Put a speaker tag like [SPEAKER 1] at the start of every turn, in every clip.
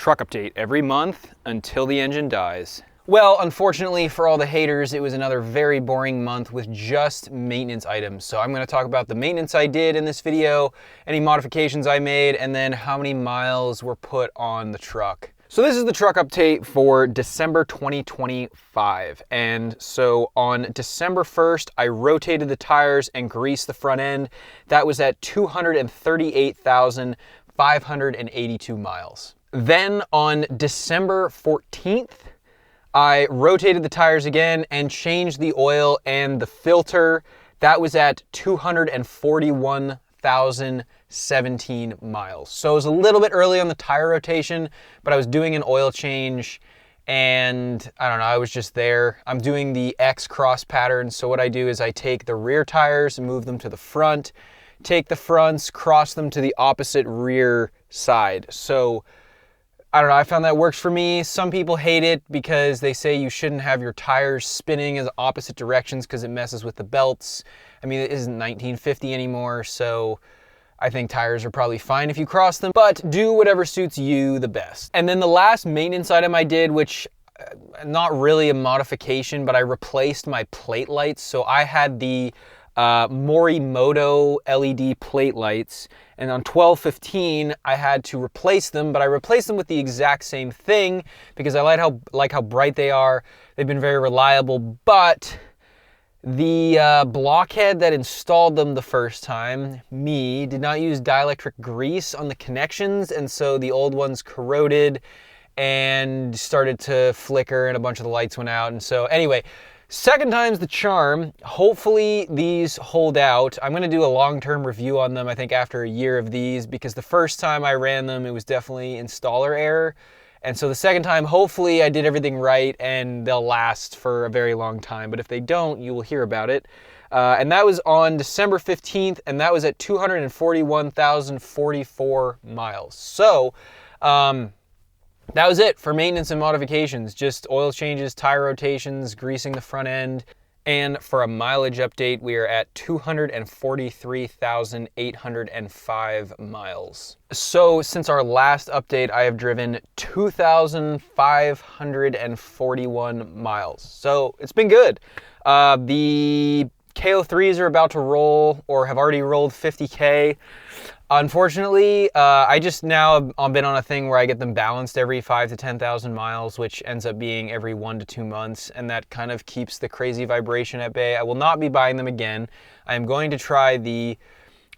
[SPEAKER 1] truck update every month until the engine dies. Well, unfortunately for all the haters, it was another very boring month with just maintenance items. So I'm going to talk about the maintenance I did in this video, any modifications I made, and then how many miles were put on the truck. So this is the truck update for December 2025. And so on December 1st, I rotated the tires and greased the front end. That was at 238,582 miles. Then on December 14th, I rotated the tires again and changed the oil and the filter. That was at 241,017 miles. So it was a little bit early on the tire rotation, but I was doing an oil change and I don't know, I was just there. I'm doing the X cross pattern. So what I do is I take the rear tires and move them to the front, take the fronts, cross them to the opposite rear side. So I don't know, I found that works for me. Some people hate it because they say you shouldn't have your tires spinning in opposite directions because it messes with the belts. I mean, it isn't 1950 anymore, so I think tires are probably fine if you cross them, but do whatever suits you the best. And then the last maintenance item I did, which not really a modification, but I replaced my plate lights. So I had the Morimoto LED plate lights, and on 12/15 I had to replace them, but I replaced them with the exact same thing because I like how bright they are. They've been very reliable, but the blockhead that installed them the first time, me, did not use dielectric grease on the connections, and so the old ones corroded and started to flicker and a bunch of the lights went out. And so anyway, second time's the charm. Hopefully these hold out. I'm gonna do a long-term review on them, I think after a year of these, because the first time I ran them, it was definitely installer error. And so the second time, hopefully I did everything right and they'll last for a very long time. But if they don't, you will hear about it. And that was on December 15th, and that was at 241,044 miles. So, that was it for maintenance and modifications, just oil changes, tire rotations, greasing the front end. And for a mileage update, we are at 243,805 miles. So since our last update, I have driven 2,541 miles. So it's been good. The KO3s are about to roll or have already rolled 50K. Unfortunately, I just now been on a thing where I get them balanced every 5,000 to 10,000 miles, which ends up being every 1 to 2 months, and that kind of keeps the crazy vibration at bay. I will not be buying them again. I am going to try the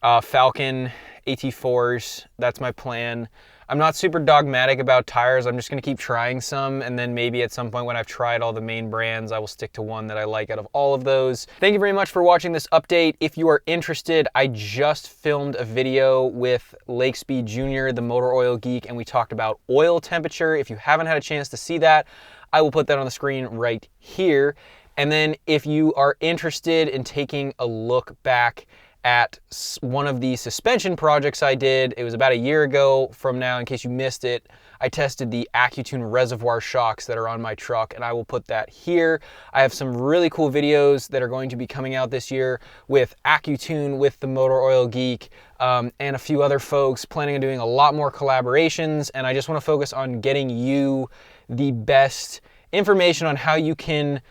[SPEAKER 1] Falken AT4s. That's my plan. I'm not super dogmatic about tires. I'm just going to keep trying some, and then maybe at some point when I've tried all the main brands, I will stick to one that I like out of all of those. Thank you very much for watching this update. If you are interested, I just filmed a video with Lake Speed Jr., the motor oil geek, and we talked about oil temperature. If you haven't had a chance to see that, I will put that on the screen right here. And then if you are interested in taking a look back at one of the suspension projects I did, it was about a year ago from now, in case you missed it, I tested the AccuTune reservoir shocks that are on my truck, and I will put that here. I have some really cool videos that are going to be coming out this year with AccuTune, with the Motor Oil Geek, and a few other folks, planning on doing a lot more collaborations, and I just want to focus on getting you the best information on how you can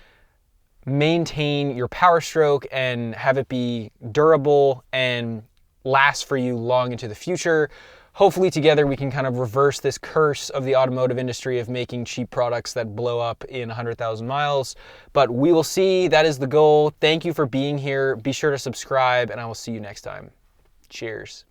[SPEAKER 1] maintain your power stroke and have it be durable and last for you long into the future. Hopefully together we can kind of reverse this curse of the automotive industry of making cheap products that blow up in 100,000 miles. But we will see. That is the goal. Thank you for being here. Be sure to subscribe, and I will see you next time. Cheers.